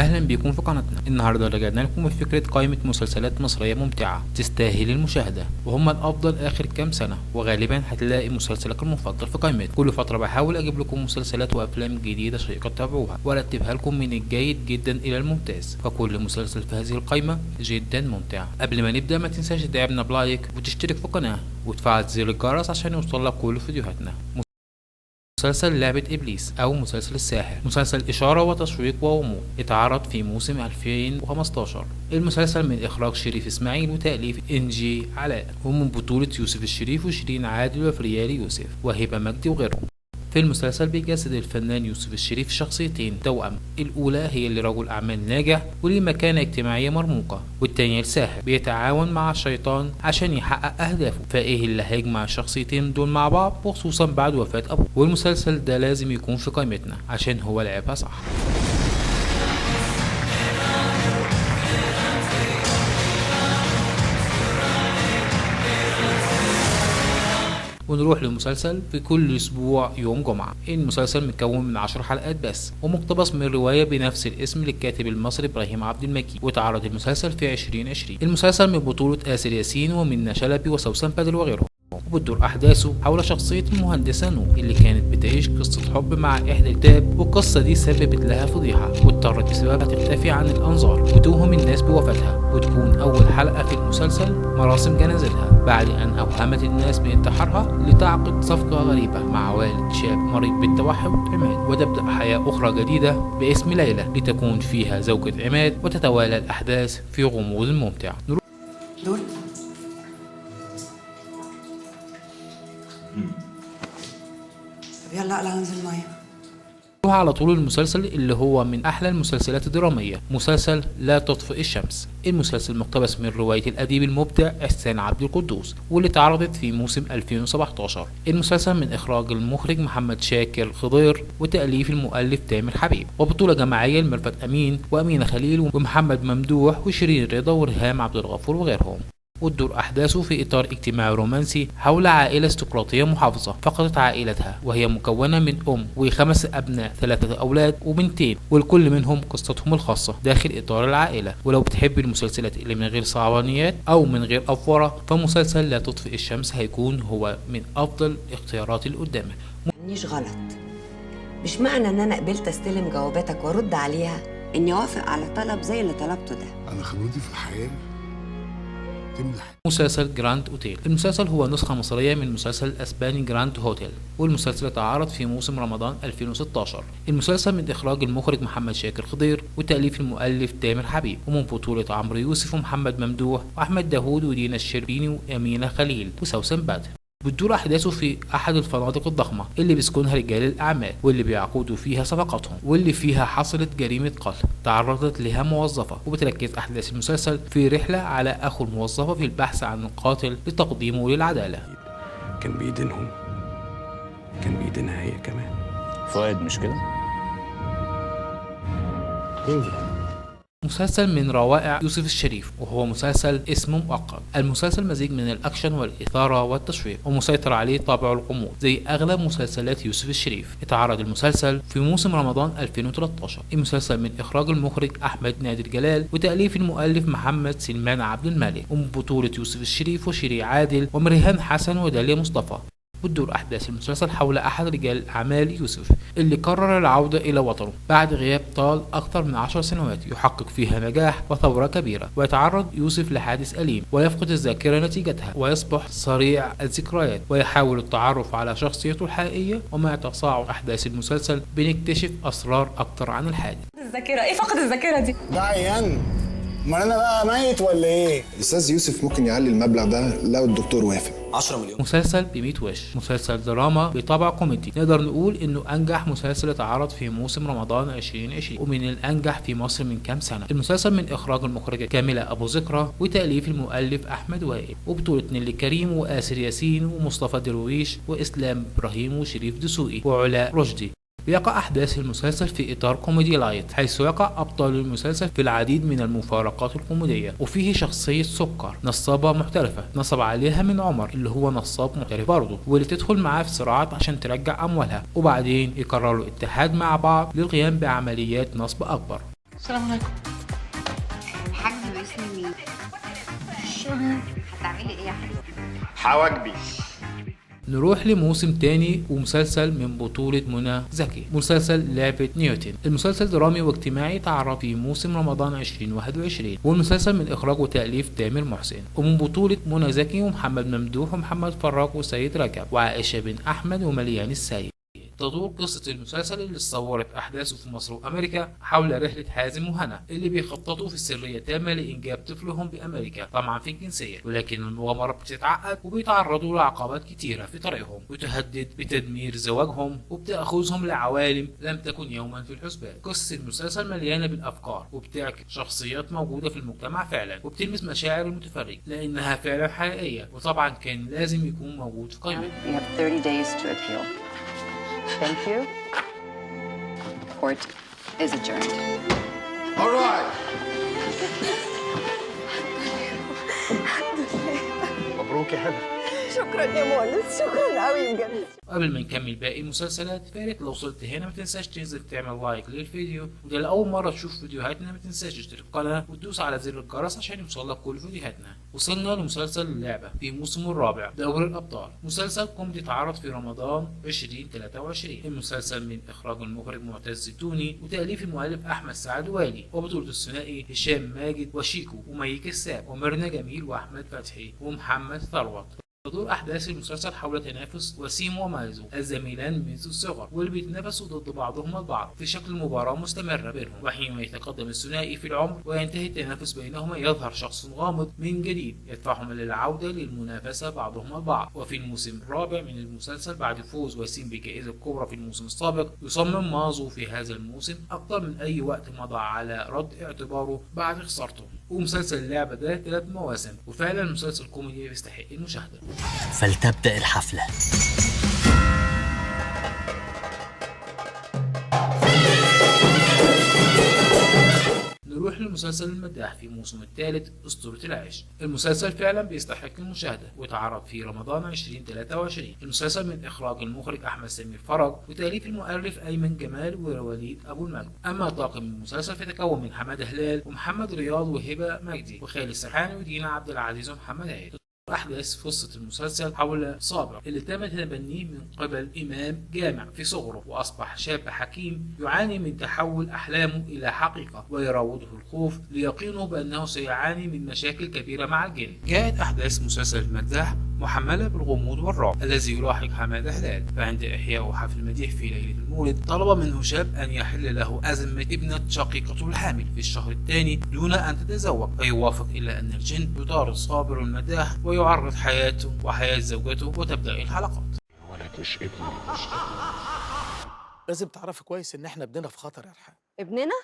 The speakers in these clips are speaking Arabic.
اهلا بيكم في قناتنا. النهارده رجعنا لكم بفكره قائمه مسلسلات مصريه ممتعه تستاهل المشاهده وهم الافضل اخر كام سنه، وغالبا هتلاقي مسلسلك المفضل في قائمتنا. كل فتره بحاول اجيب لكم مسلسلات وافلام جديده شيقه تتابعوها وارتبها لكم من الجيد جدا الى الممتاز، فكل مسلسل في هذه القائمه جدا ممتع. قبل ما نبدا ما تنساش تدعمنا بلايك وتشترك في القناه وتفعل زر الجرس عشان يوصلك كل فيديوهاتنا. مسلسل لعبة إبليس أو مسلسل الساحر، مسلسل إشارة وتشويق وغموض، اتعرض في موسم 2015. المسلسل من إخراج شريف إسماعيل وتأليف إنجي علاء، ومن بطولة يوسف الشريف وشيرين عادل وفريال يوسف وهبة مجدي وغيرهم. في المسلسل بيجسد الفنان يوسف الشريف شخصيتين توأم، الأولى هي اللي رجل أعمال ناجح وليه مكانة اجتماعية مرموقة، والتانية الساحر بيتعاون مع الشيطان عشان يحقق أهدافه. فإيه اللي هيجمع الشخصيتين دول مع بعض وخصوصا بعد وفاة أبوه؟ والمسلسل ده لازم يكون في قائمتنا عشان هو لعبها صح. ونروح للمسلسل في كل اسبوع يوم جمعة. المسلسل متكون من 10 حلقات بس ومقتبس من رواية بنفس الاسم للكاتب المصري ابراهيم عبد المجيد، وتعرض المسلسل في 2020. المسلسل من بطولة آسر ياسين ومنى شلبي وسوسن بدر وغيرهم، وبتدور أحداثه حول شخصية المهندسة نور اللي كانت بتعيش قصة حب مع إحدى الكتاب، والقصة دي سببت لها فضيحة واضطرت بسببها تختفي عن الأنظار وتوهم الناس بوفاتها، وتكون أول حلقة في المسلسل مراسم جنازتها بعد أن أوهمت الناس بانتحارها لتعقد صفقة غريبة مع والد شاب مريض بالتوحد عماد، وتبدأ حياة أخرى جديدة باسم ليلى لتكون فيها زوجة عماد، وتتوالى الأحداث في غموض ممتع. دول طب يلا اقلع وانزل الميه. نروح على طول المسلسل اللي هو من احلى المسلسلات الدراميه، مسلسل لا تطفئ الشمس. المسلسل مقتبس من روايه الاديب المبدع احسان عبد القدوس واللي اتعرضت في موسم 2017. المسلسل من اخراج المخرج محمد شاكر خضير وتاليف المؤلف تامر حبيب، وبطوله جماعيه لميرفت امين وامينه خليل ومحمد ممدوح وشيرين رضا وريهام عبد الغفور وغيرهم. وتدور أحداثه في إطار اجتماعي رومانسي حول عائلة استقراطية محافظة فقدت عائلتها، وهي مكونة من أم و5 أبناء، 3 أولاد وبنتين، والكل منهم قصتهم الخاصة داخل إطار العائلة. ولو بتحب المسلسلات اللي من غير صعبانيات أو من غير أفورة، فمسلسل لا تطفئ الشمس هيكون هو من أفضل الاختيارات اللي قدامك. مش غلط، مش معنى ان انا قبلت استلم جواباتك وارد عليها اني اوافق على طلب زي اللي طلبته ده. انا خبرتي في الحياه تمدح. مسلسل جراند اوتيل. المسلسل هو نسخة مصرية من مسلسل الاسباني جراند هوتيل، والمسلسل اتعرض في موسم رمضان 2016. المسلسل من اخراج المخرج محمد شاكر خضير وتأليف المؤلف تامر حبيب، ومن بطولة عمرو يوسف ومحمد ممدوح واحمد داوود ودينا الشربيني وامينة خليل وسوسن بدر. بتدور أحداثه في أحد الفنادق الضخمة اللي بيسكنها رجال الأعمال واللي بيعقدوا فيها صفقاتهم، واللي فيها حصلت جريمة قتل تعرضت لها موظفة. وبتركز أحداث المسلسل في رحلة على أخو الموظفة في البحث عن القاتل لتقديمه للعدالة. كان بإيدينهم، كان بإيدينها هي كمان. فؤاد مش كده؟ مسلسل من روائع يوسف الشريف وهو مسلسل اسمه مؤقت. المسلسل مزيج من الأكشن والإثارة والتشويق ومسيطر عليه طابع الغموض زي أغلب مسلسلات يوسف الشريف. اتعرض المسلسل في موسم رمضان 2013. المسلسل من إخراج المخرج أحمد نادر جلال وتأليف المؤلف محمد سلمان عبد الملك، ومن بطولة يوسف الشريف وشيرين عادل ومريهان حسن وداليا مصطفى. بتدور أحداث المسلسل حول أحد رجال أعمال يوسف اللي قرر العودة إلى وطنه بعد غياب طال أكثر من 10 سنوات يحقق فيها نجاح وثورة كبيرة، ويتعرض يوسف لحادث أليم ويفقد الذاكرة نتيجتها ويصبح سريع الذكريات، ويحاول التعرف على شخصيته الحقيقية. ومع تصاعد أحداث المسلسل بنكتشف أسرار أكتر عن الحادث. الذاكرة ايه؟ فقد الذاكرة دي ده عيان، ما انا بقى ميت ولا ايه؟ الاستاذ يوسف ممكن يعلي المبلغ ده لو الدكتور وافق. 10 مليون. مسلسل ب100 وش، مسلسل دراما بطابع كوميدي. نقدر نقول انه انجح مسلسل اتعرض في موسم رمضان 2020 ومن الانجح في مصر من كام سنه. المسلسل من اخراج المخرجه كامله ابو ذكرى وتاليف المؤلف احمد وائل، وبطوله نيلي كريم وآسر ياسين ومصطفى درويش واسلام ابراهيم وشريف دسوقي وعلاء رشدي. يقع أحداث المسلسل في إطار كوميدي لايت، حيث يقع أبطال المسلسل في العديد من المفارقات الكوميدية. وفيه شخصية سكر نصابة محترفة نصب عليها من عمر اللي هو نصاب محترف برضه، واللي تدخل معاه في صراعات عشان ترجع أموالها، وبعدين يقرروا الاتحاد مع بعض للقيام بعمليات نصب أكبر. السلام عليكم. الحاج باسم مين؟ هتعملي ايه يا حبيبتي؟ حواجبي. نروح لموسم تاني ومسلسل من بطولة منى زكي، مسلسل لعبة نيوتن. المسلسل درامي واجتماعي تعرض في موسم رمضان 2021، والمسلسل من إخراج وتأليف تامر محسن، ومن بطولة منى زكي ومحمد ممدوح ومحمد فراج وسيد رجب وعائشة بن أحمد ومليان السيد. تدور قصة المسلسل اللي صورت أحداثه في مصر وأمريكا حول رحلة حازم وهنا اللي بيخططوا في سرية تامة لإنجاب طفلهم بأمريكا طمعا في الجنسية، ولكن المغامرة بتتعقد وبيتعرضوا لعقبات كتيرة في طريقهم وتهدد بتدمير زواجهم وبتأخذهم لعوالم لم تكن يوما في الحسبان. قصة المسلسل مليانة بالأفكار وبتعكس شخصيات موجودة في المجتمع فعلا وبتلمس مشاعر المتفرج لأنها فعلا حقيقية، وطبعا كان لازم يكون موجود في قائمة. You have 30 days to appeal. Thank you. Court is adjourned. All right. مبروك يا هنا. شكرا يا مؤنس، شكرا قوي بجد. قبل ما نكمل باقي المسلسلات، فياريت لو وصلت هنا ما تنساش تنزل تعمل لايك للفيديو، وده لأول مرة تشوف فيديوهاتنا ما تنساش تشترك في القناة وتدوس على زر الجرس عشان يوصلك كل فيديوهاتنا. وصلنا لمسلسل اللعبة في موسمه الرابع دوري الأبطال، مسلسل كوميدي اتعرض في رمضان 2023. المسلسل من إخراج المخرج معتز التوني وتأليف المؤلف أحمد سعد والي، وبطولة الثنائي هشام ماجد وشيكو ومي كساب وميرنا جميل وأحمد فتحي ومحمد ثروت. تدور أحداث المسلسل حول تنافس وسيم ومازو الزميلان منذ الصغر واللي بيتنافسوا ضد بعضهم البعض في شكل مباراة مستمرة بينهم، وحينما يتقدم الثنائي في العمر وينتهي التنافس بينهما يظهر شخص غامض من جديد يدفعهم للعودة للمنافسة بعضهم البعض. وفي الموسم الرابع من المسلسل بعد فوز وسيم بجائزة كبرى في الموسم السابق، يصمم مازو في هذا الموسم أكثر من أي وقت مضى على رد اعتباره بعد خسارته. ومسلسل اللعبة ده 3 مواسم، وفعلا مسلسل كوميدي يستحق المشاهدة. فلتبدأ الحفلة. نروح لمسلسل المداح في موسم الثالث أسطورة العيش. المسلسل فعلا بيستحق المشاهدة واتعرض في رمضان 2023. المسلسل من إخراج المخرج أحمد سمير فرج وتأليف المؤلف أيمن جمال ووليد أبو المجد. أما طاقم المسلسل فتكون من حمادة هلال ومحمد رياض وهبة مجدي وخالد سرحاني ودينا عبد العزيز ومحمد عيد. أحداث قصة المسلسل حول صابر اللي تم تبنيه من قبل إمام جامع في صغره، وأصبح شاب حكيم يعاني من تحول أحلامه إلى حقيقة ويراوده الخوف ليقينه بأنه سيعاني من مشاكل كبيرة مع الجن. جاءت أحداث مسلسل المداح محملة بالغموض والرعب الذي يلاحق حمادة هلال، فعند إحياء حفل المديح في ليلة المولد طلب منه شاب أن يحل له أزمة ابنة شقيقته الحامل في الشهر الثاني دون أن تتزوج، فيوافق إلا أن الجن يطارد صابر المداح ويعرض حياته وحياة زوجته، وتبدأ الحلقات. ولد مش ابني. لازم تعرفي كويس ان احنا ابننا في خطر يا رحاب. ابننا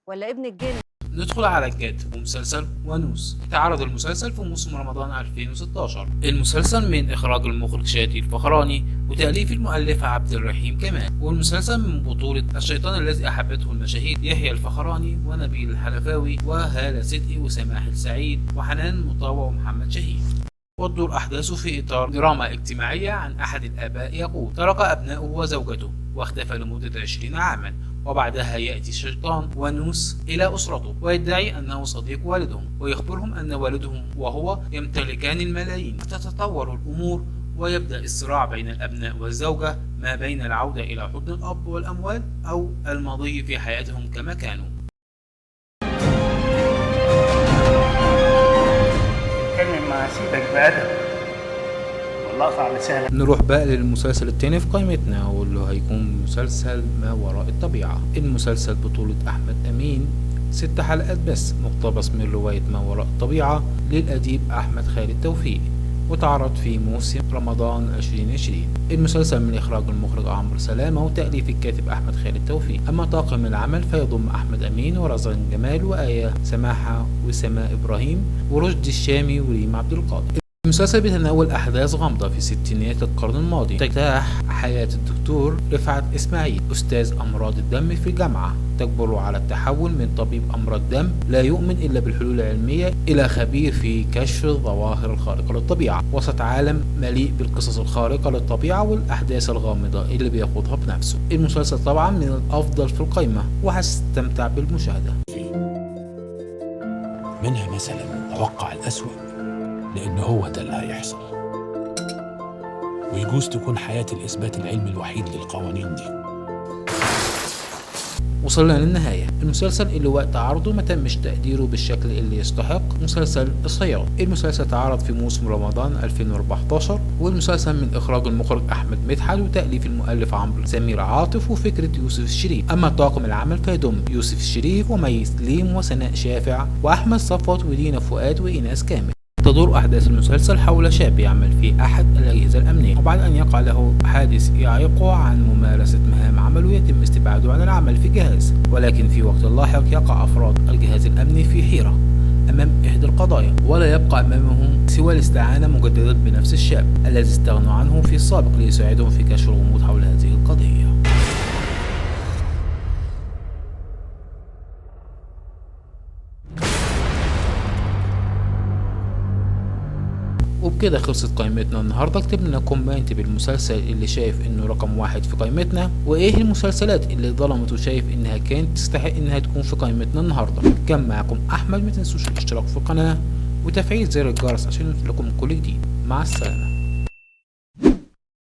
ولا ابن الجن؟ ندخل على الجد ومسلسل ونوس. اتعرض المسلسل في موسم رمضان 2016. المسلسل من إخراج المخرج شادي الفخراني وتأليف المؤلف عبد الرحيم كمال، والمسلسل من بطولة الشيطان الذي أحبته المشاهير يحيى الفخراني ونبيل الحلفاوي وهالة صدقي وسماح السعيد وحنان مطاوع ومحمد شهيد. وتدور أحداثه في إطار دراما اجتماعية عن أحد الآباء يقول ترك أبنائه وزوجته واختفى لمدة 20 عاما، وبعدها يأتي الشيطان ونوس إلى أسرته ويدعي أنه صديق والدهم ويخبرهم أن والدهم وهو يمتلكان الملايين. تتطور الأمور ويبدأ الصراع بين الأبناء والزوجة ما بين العودة إلى حضن الأب والأموال أو المضي في حياتهم كما كانوا. اتكلم مع سيدك بأدب والله أقطع لسانك. نروح بقى للمسلسل التاني في قائمتنا واللي هيكون مسلسل ما وراء الطبيعة. المسلسل بطولة أحمد أمين، 6 حلقات بس، مقتبس من رواية ما وراء الطبيعة للأديب أحمد خالد توفيق، وتعرض في موسم رمضان 2020. المسلسل من إخراج المخرج عمرو سلامة وتأليف الكاتب أحمد خالد توفيق. أما طاقم العمل فيضم أحمد أمين ورزان جمال وآية سماحة وسماء إبراهيم ورشدي الشامي وريم عبد القادر. المسلسل بيتناول أحداث غامضة في ستينيات القرن الماضي تجتاح حياة الدكتور رفعت إسماعيل أستاذ أمراض الدم في الجامعة، تجبره على التحول من طبيب أمراض دم لا يؤمن إلا بالحلول العلمية إلى خبير في كشف الظواهر الخارقة للطبيعة وسط عالم مليء بالقصص الخارقة للطبيعة والأحداث الغامضة اللي بيخوضها بنفسه. المسلسل طبعا من الأفضل في القائمة وهستمتع بالمشاهدة. منها مثلا توقع الأسوأ لأن هو ده اللي هيحصل، ويجوز تكون حياة الإثبات العلمي الوحيد للقوانين دي. وصلنا للنهاية. المسلسل اللي وقت عرضه ما تمش تقديره بالشكل اللي يستحق، مسلسل الصياد. المسلسل اتعرض في موسم رمضان 2014، والمسلسل من إخراج المخرج أحمد مدحت وتأليف المؤلف عمرو سمير عاطف وفكرة يوسف الشريف. أما طاقم العمل فيضم يوسف الشريف ومي سليم وسناء شافع وأحمد صفوت ودينا فؤاد وإيناس كامل. تدور أحداث المسلسل حول شاب يعمل في أحد الأجهزة الأمنية، وبعد أن يقع له حادث يعيقه عن ممارسة مهام عمله يتم استبعاده عن العمل في جهاز، ولكن في وقت لاحق يقع أفراد الجهاز الأمني في حيرة أمام إحدى القضايا، ولا يبقى أمامهم سوى الاستعانة مجددا بنفس الشاب الذي استغنوا عنه في السابق ليساعدهم في كشف الغموض حول هذه القضية. وبكده خلصت قائمتنا النهارده. اكتب لنا كومنت بالمسلسل اللي شايف انه رقم 1 في قائمتنا، وايه المسلسلات اللي ظلمت وشايف انها كانت تستحق انها تكون في قائمتنا النهارده. كان معكم احمد، ما تنسوش الاشتراك في القناه وتفعيل زر الجرس عشان يوصلكم كل جديد. مع السلامه.